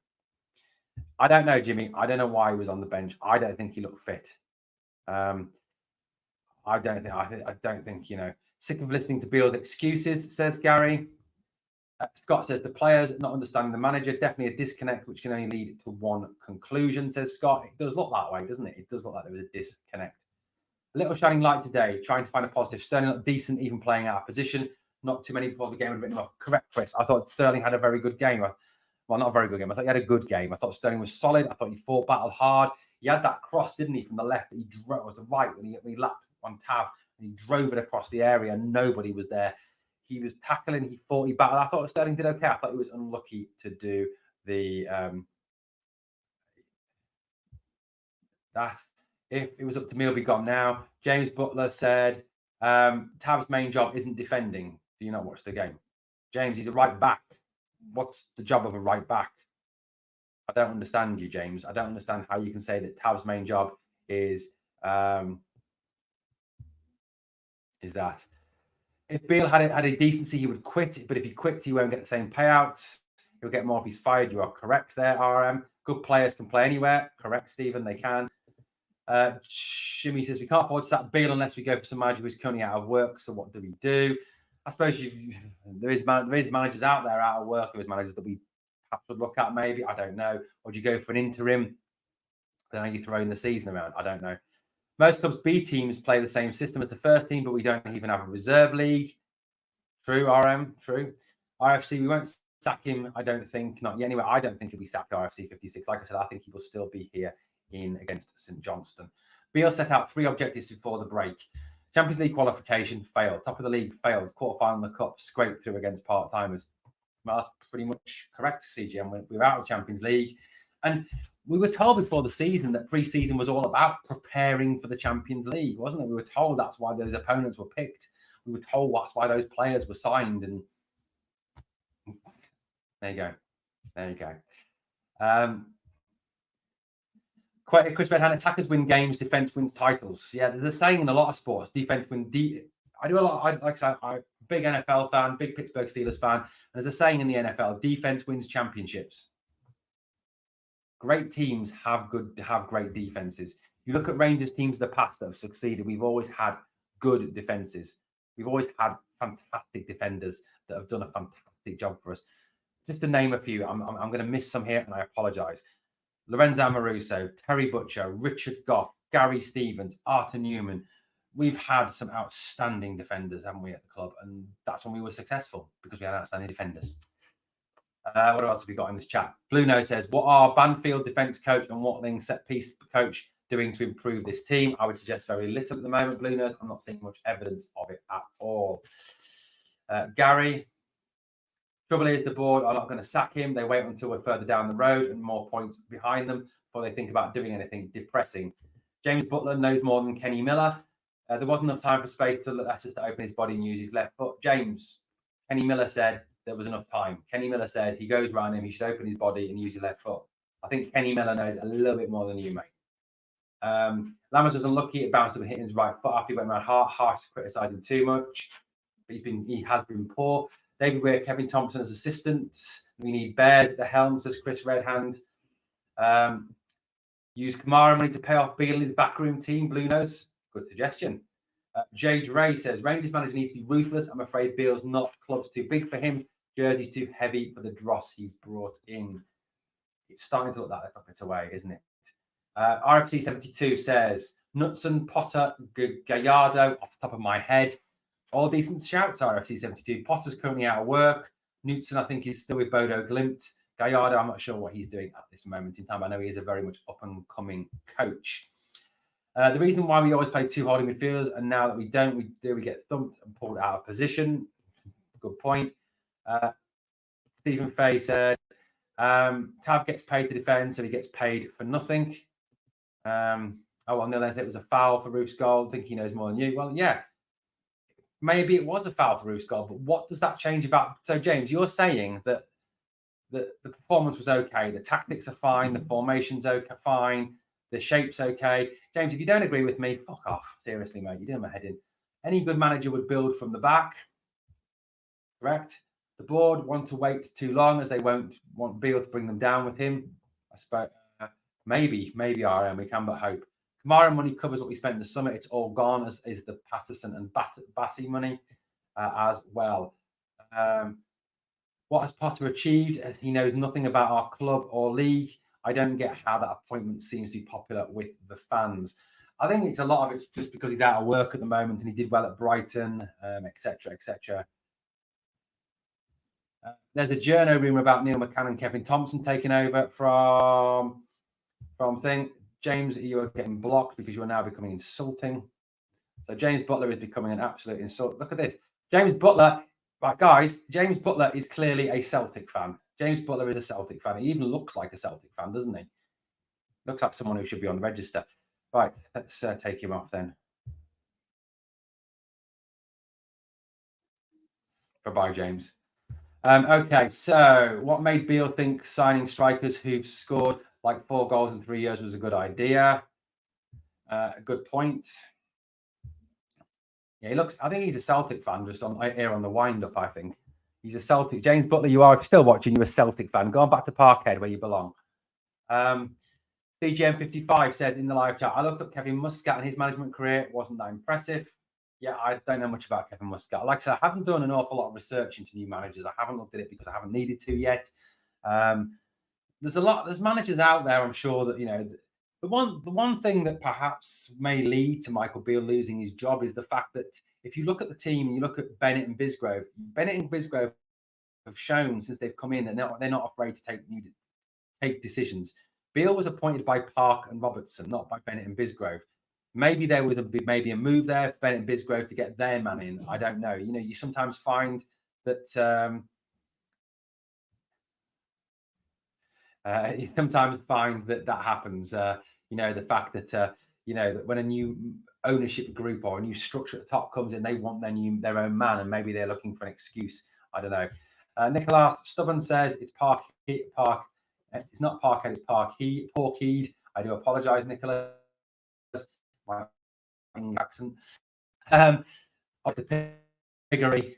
I don't know, Jimmy. I don't know why he was on the bench. I don't think he looked fit. I don't think, you know, sick of listening to Beale's excuses, says Gary. Scott says the players not understanding the manager, definitely a disconnect, which can only lead to one conclusion, says Scott. It does look that way, doesn't it? It does look like there was a disconnect. A little shining light today, trying to find a positive. Sterling looked decent, even playing out of position. Not too many before the game had written him off. Correct, Chris. I thought Sterling had a very good game. Well, not a very good game. I thought he had a good game. I thought Sterling was solid. I thought he fought, battled hard. He had that cross, didn't he, from the left that he drove, was the right when he lapped on Tav and he drove it across the area and nobody was there. He was tackling, he fought, he battled. I thought Sterling did okay. I thought he was unlucky to do the that. If it was up to me, he'll be gone now. James Butler said, Tav's main job isn't defending. Do you not watch the game? James, he's a right back. What's the job of a right back? I don't understand you, James. I don't understand how you can say that Tav's main job is that. If Beale had a decency, he would quit. But if he quits, he won't get the same payout. He'll get more if he's fired. You are correct there, RM. Good players can play anywhere. Correct, Stephen. They can. Shimmy says, we can't afford to sack Beale unless we go for some manager who's currently out of work. So what do we do? I suppose there is managers out there out of work. There is managers that we perhaps would look at maybe. I don't know. Or do you go for an interim? Then are you throwing the season around? I don't know. Most clubs' B teams play the same system as the first team, but we don't even have a reserve league. True, RM. True. RFC, we won't sack him, I don't think. Not yet. Anyway, I don't think he'll be sacked RFC 56. Like I said, I think he will still be here in against St Johnstone. Beale set out 3 objectives before the break. Champions League qualification, failed. Top of the league, failed. Quarterfinal in the Cup, scraped through against part-timers. Well, that's pretty much correct, CGM. We're out of the Champions League. And we were told before the season that pre-season was all about preparing for the Champions League, wasn't it? We were told that's why those opponents were picked. We were told that's why those players were signed. And there you go. Chris Redhand, attackers win games, defense wins titles. Yeah, there's a saying in a lot of sports, defense win. I do a lot. Like I said, I'm a big NFL fan, big Pittsburgh Steelers fan. And there's a saying in the NFL, defense wins championships. Great teams have great defenses. You look at Rangers teams of the past that have succeeded, we've always had good defenses. We've always had fantastic defenders that have done a fantastic job for us. Just to name a few, I'm going to miss some here, and I apologize. Lorenzo Amoruso, Terry Butcher, Richard Goff, Gary Stevens, Arthur Newman. We've had some outstanding defenders, haven't we, at the club? And that's when we were successful, because we had outstanding defenders. What else have we got in this chat? Blue Nose says, what are Banfield defense coach and Watling set piece coach doing to improve this team? I would suggest very little at the moment, Blue Nose. I'm not seeing much evidence of it at all. Gary, trouble is the board are not going to sack him. They wait until we're further down the road and more points behind them before they think about doing anything. Depressing. James Butler knows more than Kenny Miller. There wasn't enough time for space to let us to open his body and use his left foot. James, Kenny Miller said there was enough time. Kenny Miller said he goes around him, he should open his body and use his left foot. I think Kenny Miller knows a little bit more than you, mate. Lammers was unlucky. It bounced up and hit his right foot after he went around harsh to criticise him too much. But he has been poor. David Weir, Kevin Thompson as assistants. We need Bears at the helm, says Chris Redhand. Use Kamara money to pay off Beale and his backroom team, Blue Nose. Good suggestion. Jade Ray says, Rangers manager needs to be ruthless. I'm afraid Beale's not. Club's too big for him. Jersey's too heavy for the dross he's brought in. It's starting to look that little bit away, isn't it? RFC 72 says, Knutson, Potter, Gallardo, off the top of my head. All decent shouts, RFC 72. Potter's currently out of work. Knutson, I think, is still with Bodo Glimt. Gallardo, I'm not sure what he's doing at this moment in time. I know he is a very much up-and-coming coach. The reason why we always play two holding midfielders, and now that we don't, we get thumped and pulled out of position. Good point. Stephen Fay said, Tav gets paid to defend, so he gets paid for nothing. Neil said it was a foul for Roof's goal. I think he knows more than you. Well, yeah, maybe it was a foul for Roof's goal, but what does that change about? So, James, you're saying that the performance was okay, the tactics are fine, the formation's okay, fine, the shape's okay. James, if you don't agree with me, fuck off. Seriously, mate, you're doing my head in. Any good manager would build from the back, correct? The board want to wait too long as they won't want Beale to bring them down with him. I suppose maybe RM, we can but hope. Kamara money covers what we spent in the summer. It's all gone, as is the Patterson and Bassey money as well. What has Potter achieved? He knows nothing about our club or league. I don't get how that appointment seems to be popular with the fans. I think it's a lot of it's just because he's out of work at the moment and he did well at Brighton, etc., etc. There's a journo rumour about Neil McCann and Kevin Thompson taking over from thing. James, you are getting blocked because you are now becoming insulting. So James Butler is becoming an absolute insult. Look at this. James Butler, right, guys, James Butler is clearly a Celtic fan. James Butler is a Celtic fan. He even looks like a Celtic fan, doesn't he? Looks like someone who should be on the register. Right, let's take him off then. Bye-bye, James. Okay, so what made Beale think signing strikers who've scored like 4 goals in 3 years was a good idea? Good point. Yeah, he looks. I think he's a Celtic fan, just on the wind-up. I think he's a Celtic. James Butler, you are still watching. You're a Celtic fan. Go on back to Parkhead where you belong. CGM55 says in the live chat, I looked up Kevin Muscat and his management career. It wasn't that impressive. Yeah, I don't know much about Kevin Muscat. Like I said, I haven't done an awful lot of research into new managers. I haven't looked at it because I haven't needed to yet. There's managers out there, I'm sure, that, you know, the one thing that perhaps may lead to Michael Beale losing his job is the fact that if you look at the team and you look at Bennett and Bisgrove have shown since they've come in that they're not afraid to take decisions. Beale was appointed by Park and Robertson, not by Bennett and Bisgrove. Maybe there was a move there for Bennett and Bisgrove to get their man in. I don't know. You know, you sometimes find that that happens. You know, the fact that you know, that when a new ownership group or a new structure at the top comes in, they want their own man, and maybe they're looking for an excuse. I don't know. Nicolas Stubborn says it's Park. It's not Parkhead, it's Porkhead. I do apologise, Nicholas. My accent. Of the piggery,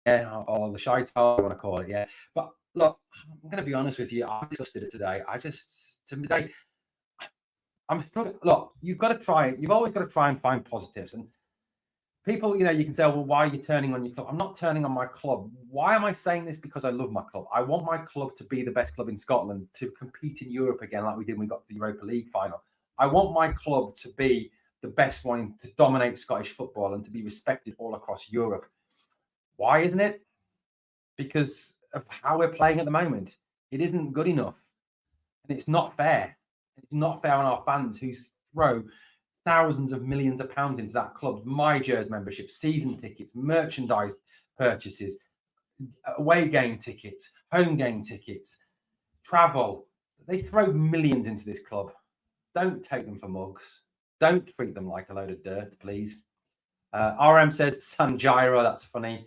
yeah, or the shite, I want to call it, yeah. But look, I'm going to be honest with you. I discussed it today. Today, look, you've got to try. You've always got to try and find positives. And people, you can say, well, why are you turning on your club? I'm not turning on my club. Why am I saying this? Because I love my club. I want my club to be the best club in Scotland, to compete in Europe again, like we did when we got to the Europa League final. I want my club to be the best one to dominate Scottish football and to be respected all across Europe. Why isn't it? Because of how we're playing at the moment. It isn't good enough. And it's not fair. It's not fair on our fans who throw thousands of millions of pounds into that club. My jersey membership, season tickets, merchandise purchases, away game tickets, home game tickets, travel. They throw millions into this club. Don't take them for mugs. Don't treat them like a load of dirt, please. RM says Sanjiro, that's funny.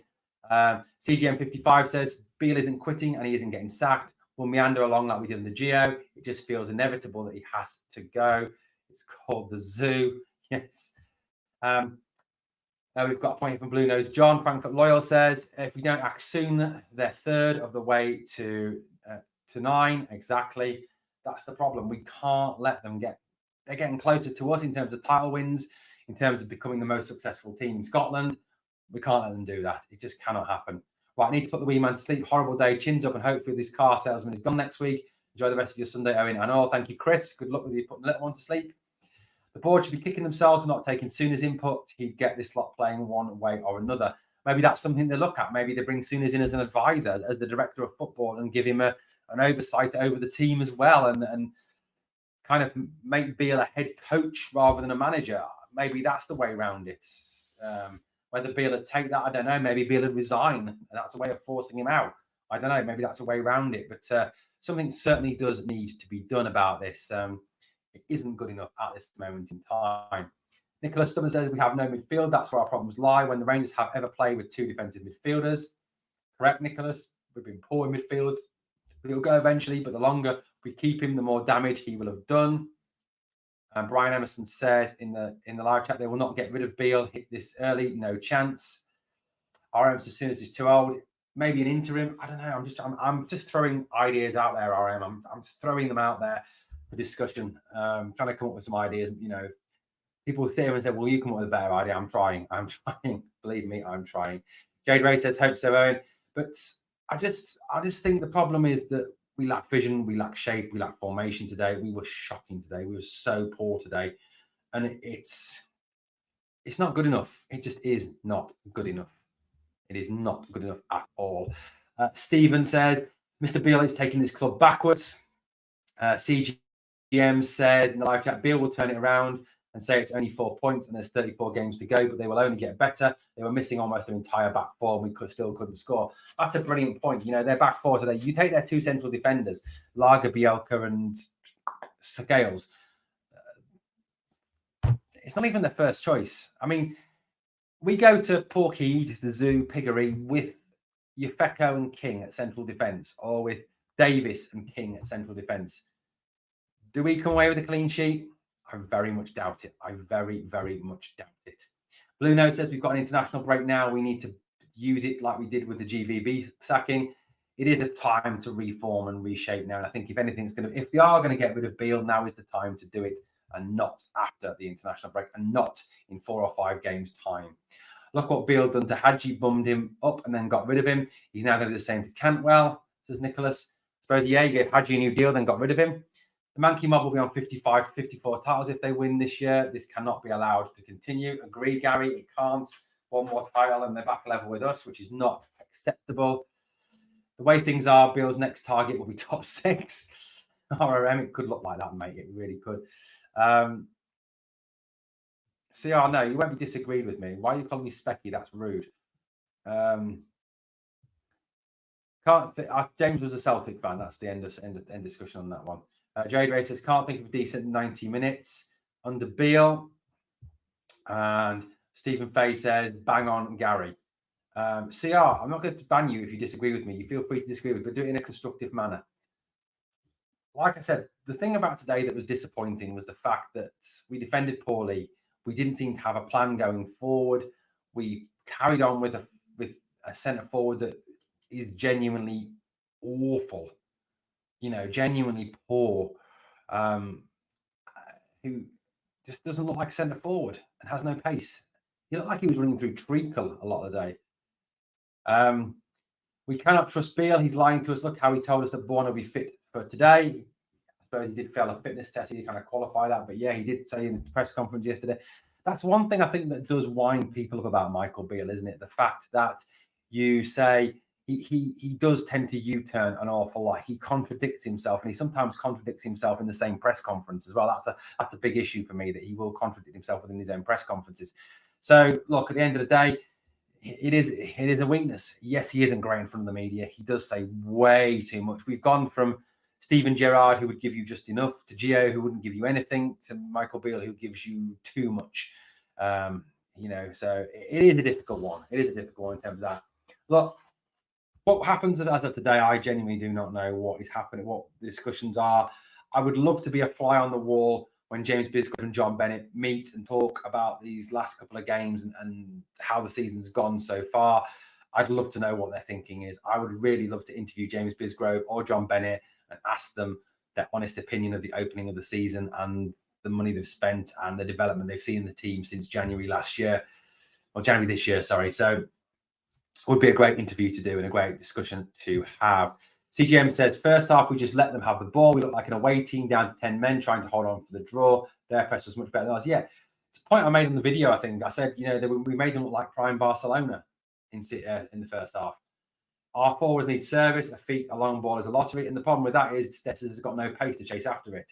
CGM55 says Beale isn't quitting and he isn't getting sacked. We'll meander along like we did in the Geo. It just feels inevitable that he has to go. It's called the Zoo. Yes. We've got a point here from Blue Nose. John Frankfurt Loyal says, if we don't act soon, they're third of the way to 9. Exactly. That's the problem. We can't let them they're getting closer to us in terms of title wins, in terms of becoming the most successful team in Scotland. We can't let them do that. It just cannot happen. Right, I need to put the wee man to sleep. Horrible day. Chins up, and hopefully this car salesman is gone next week. Enjoy the rest of your Sunday, Owen. I know. Thank you, Chris. Good luck with you putting the little one to sleep. The board should be kicking themselves for not taking Sooners input. He'd get this lot playing one way or another. Maybe that's something they look at. Maybe they bring Sooners in as an advisor, as the director of football, and give him an oversight over the team as well, and kind of make Beale a head coach rather than a manager. Maybe that's the way around it. Whether Beale would take that, I don't know. Maybe Beale would resign, and that's a way of forcing him out. I don't know. Maybe that's a way around it. But something certainly does need to be done about this. It isn't good enough at this moment in time. Nicholas Stubborn says we have no midfield. That's where our problems lie. When the Rangers have ever played with 2 defensive midfielders. Correct, Nicholas? We've been poor in midfield. He'll go eventually, but the longer we keep him, the more damage he will have done. And Brian Emerson says in the live chat, they will not get rid of Beale. Hit this early, no chance. RM, as soon as he's too old, maybe an interim. I don't know. I'm just throwing ideas out there, RM. I'm just throwing them out there for discussion. Trying to come up with some ideas. People sit here and say, "Well, you come up with a better idea." I'm trying. Believe me, I'm trying. Jade Ray says, "Hope so, Owen." But I just think the problem is that we lack vision, we lack shape, we lack formation today. We were shocking today. We were so poor today, and it's not good enough. It just is not good enough. It is not good enough at all. Stephen says, Mr. Beale is taking this club backwards. CGM says in the live chat, Beale will turn it around and say it's only 4 points and there's 34 games to go, but they will only get better. They were missing almost their entire back four and we still couldn't score. That's a brilliant point. Their back four today, you take their 2 central defenders, Lager, Bielka and Scales. It's not even their first choice. I mean, we go to Porkhead, the Zoo, Piggery with Yefeko and King at central defence, or with Davis and King at central defence. Do we come away with a clean sheet? I very much doubt it. I very, very much doubt it. Blue Note says we've got an international break now. We need to use it like we did with the GVB sacking. It is a time to reform and reshape now. And I think if anything's if they are going to get rid of Beale, now is the time to do it, and not after the international break, and not in 4 or 5 games' time. Look what Beale done to Hadji, bummed him up and then got rid of him. He's now going to do the same to Cantwell, says Nicholas. I suppose, he gave Hadji a new deal, then got rid of him. The Mankey Mob will be on 55, 54 titles if they win this year. This cannot be allowed to continue. Agree, Gary, it can't. 1 more title and they're back level with us, which is not acceptable. The way things are, Beale's next target will be top 6. RRM, it could look like that, mate. It really could. CR, no, you won't be disagreed with me. Why are you calling me Specky? That's rude. James was a Celtic fan. That's the end discussion on that one. Jade Ray says, can't think of a decent 90 minutes under Beale. And Stephen Fay says, bang on Gary. CR, I'm not going to ban you if you disagree with me. You feel free to disagree with me, but do it in a constructive manner. like I said, the thing about today that was disappointing was the fact that we defended poorly. We didn't seem to have a plan going forward. We carried on with a centre forward that is genuinely awful, genuinely poor, who just doesn't look like centre forward and has no pace. He looked like he was running through treacle a lot of the day. We cannot trust Beale. He's lying to us. Look how he told us that Bourne will be fit for today. I suppose he did fail a fitness test. He kind of qualify that. But yeah, he did say in the press conference yesterday. That's one thing I think that does wind people up about Michael Beale, isn't it? The fact that you say he does tend to U-turn an awful lot. He contradicts himself, and he sometimes contradicts himself in the same press conference as well. That's a big issue for me, that he will contradict himself within his own press conferences. So look, at the end of the day, it is a weakness. Yes, he isn't great in front of the media. He does say way too much. We've gone from Steven Gerrard, who would give you just enough, to Gio, who wouldn't give you anything, to Michael Beale, who gives you too much. So it is a difficult one. It is a difficult one in terms of that. Look, what happens as of today, I genuinely do not know what is happening, what the discussions are. I would love to be a fly on the wall when James Bisgrove and John Bennett meet and talk about these last couple of games and how the season's gone so far. I'd love to know what their thinking is. I would really love to interview James Bisgrove or John Bennett and ask them their honest opinion of the opening of the season and the money they've spent and the development they've seen in the team since January this year. Sorry. So it would be a great interview to do and a great discussion to have. CGM says, first half, we just let them have the ball. We looked like an away team down to 10 men trying to hold on for the draw. Their press was much better than ours. Yeah, it's a point I made in the video, I think. I said, we made them look like prime Barcelona in the first half. Our forwards need service. A feet, a long ball is a lottery. And the problem with that is Dessers has got no pace to chase after it.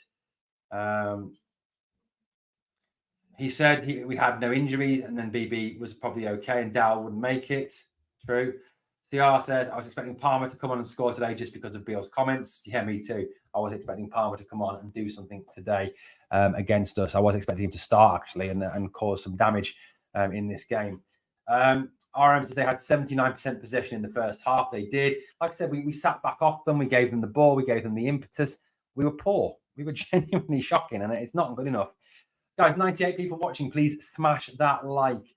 He said we had no injuries, and then BB was probably okay, and Dow wouldn't make it. True. CR says, I was expecting Palmer to come on and score today just because of Beale's comments. Yeah, me too. I was expecting Palmer to come on and do something today against us. I was expecting him to start, actually, and cause some damage in this game. RM says they had 79% possession in the first half. They did. Like I said, we sat back off them. We gave them the ball. We gave them the impetus. We were poor. We were genuinely shocking, and it's not good enough. Guys, 98 people watching, please smash that like.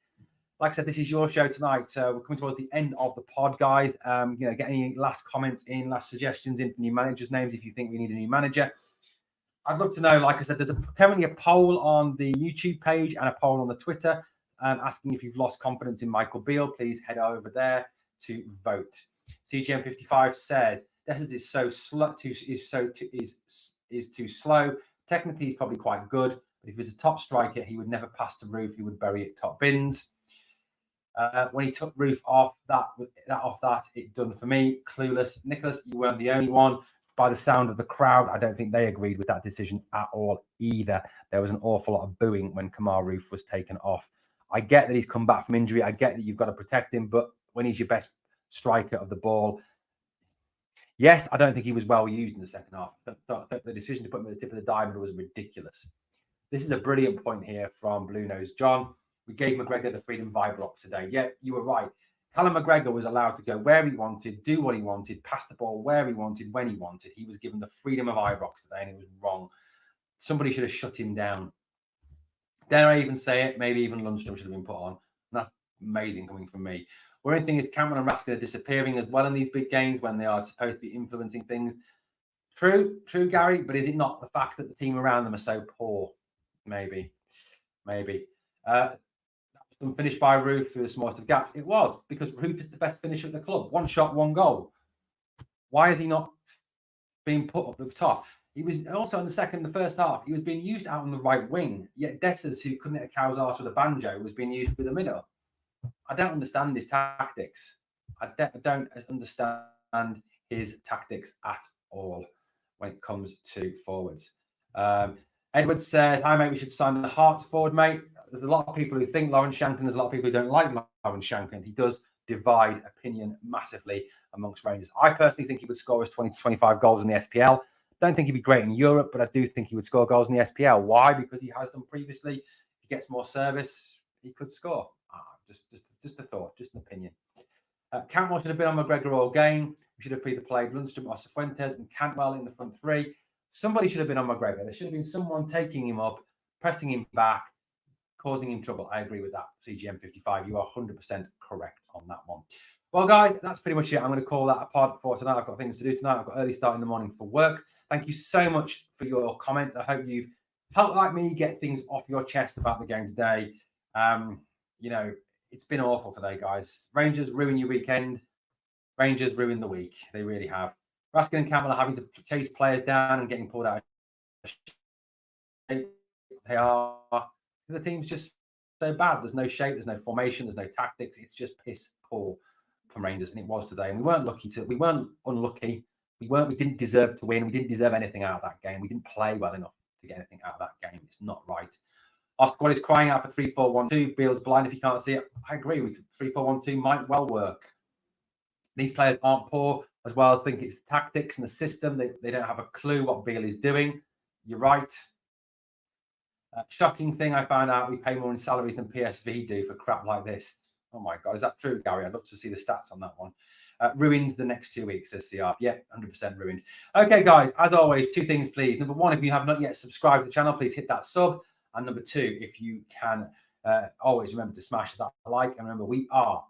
Like I said, this is your show tonight. We're coming towards the end of the pod, guys. Get any last comments in, last suggestions in for new managers' names if you think we need a new manager. I'd love to know, like I said, there's currently a poll on the YouTube page and a poll on the Twitter asking if you've lost confidence in Michael Beale. Please head over there to vote. CGM55 says, Dessers is so slow, is too slow. Technically, he's probably quite good, but if he was a top striker, he would never pass the roof. He would bury it top bins. When he took Roof off that, it done for me. Clueless. Nicholas, you weren't the only one. By the sound of the crowd, I don't think they agreed with that decision at all either. There was an awful lot of booing when Kamar Roof was taken off. I get that he's come back from injury. I get that you've got to protect him, but when he's your best striker of the ball, yes, I don't think he was well used in the second half. The decision to put him at the tip of the diamond was ridiculous. This is a brilliant point here from Blue Nose John. We gave McGregor the freedom Vibrox today. Yeah, you were right. Callum McGregor was allowed to go where he wanted, do what he wanted, pass the ball where he wanted, when he wanted. He was given the freedom of Ibrox today, and it was wrong. Somebody should have shut him down. Dare I even say it? Maybe even Lundstrom should have been put on. And that's amazing coming from me. Worrying thing is Cameron and Raskin are disappearing as well in these big games when they are supposed to be influencing things. True, Gary, but is it not the fact that the team around them are so poor? Maybe. Finished by Roof through the smallest of gaps. It was, because Roof is the best finisher at the club. One shot, one goal. Why is he not being put up the top? He was also in the first half, he was being used out on the right wing. Yet Dessers, who couldn't hit a cow's arse with a banjo, was being used through the middle. I don't understand his tactics. I don't understand his tactics at all when it comes to forwards. Edward says, hi, mate, we should sign the Hart forward, mate. There's a lot of people who think Lawrence Shanklin. There's a lot of people who don't like Lawrence Shanklin. He does divide opinion massively amongst Rangers. I personally think he would score us 20 to 25 goals in the SPL. Don't think he'd be great in Europe, but I do think he would score goals in the SPL. Why? Because he has done previously. If he gets more service, he could score. Just a thought, just an opinion. Cantwell should have been on McGregor all game. We should have either played Lundstrom or Cifuentes and Cantwell in the front three. Somebody should have been on my grave. There should have been someone taking him up, pressing him back, causing him trouble. I agree with that. CGM 55, you are 100% correct on that one. Well, guys, that's pretty much it. I'm going to call that a pod for tonight. I've got things to do tonight. I've got early start in the morning for work. Thank you so much for your comments. I hope you've helped, like me, get things off your chest about the game today. You know, it's been awful today, guys. Rangers ruin your weekend. Rangers ruin the week. They really have. Raskin and Campbell are having to chase players down and getting pulled out of shape. They are. The team's just so bad. There's no shape. There's no formation. There's no tactics. It's just piss poor from Rangers, and it was today. And we weren't unlucky. We didn't deserve to win. We didn't deserve anything out of that game. We didn't play well enough to get anything out of that game. It's not right. Our squad is crying out for 3-4-1-2. Beale's blind if you can't see it. I agree. 3-4-1-2 might well work. These players aren't poor as well as think it's the tactics and the system. They don't have a clue what Beale is doing. You're right. Shocking thing I found out, we pay more in salaries than PSV do for crap like this. Oh my God, is that true, Gary? I'd love to see the stats on that one. Ruined the next 2 weeks, says CR. Yeah, 100% ruined. Okay, guys, as always, 2 things, please. Number 1, if you have not yet subscribed to the channel, please hit that sub. And number 2, if you can, always remember to smash that like. And remember, we are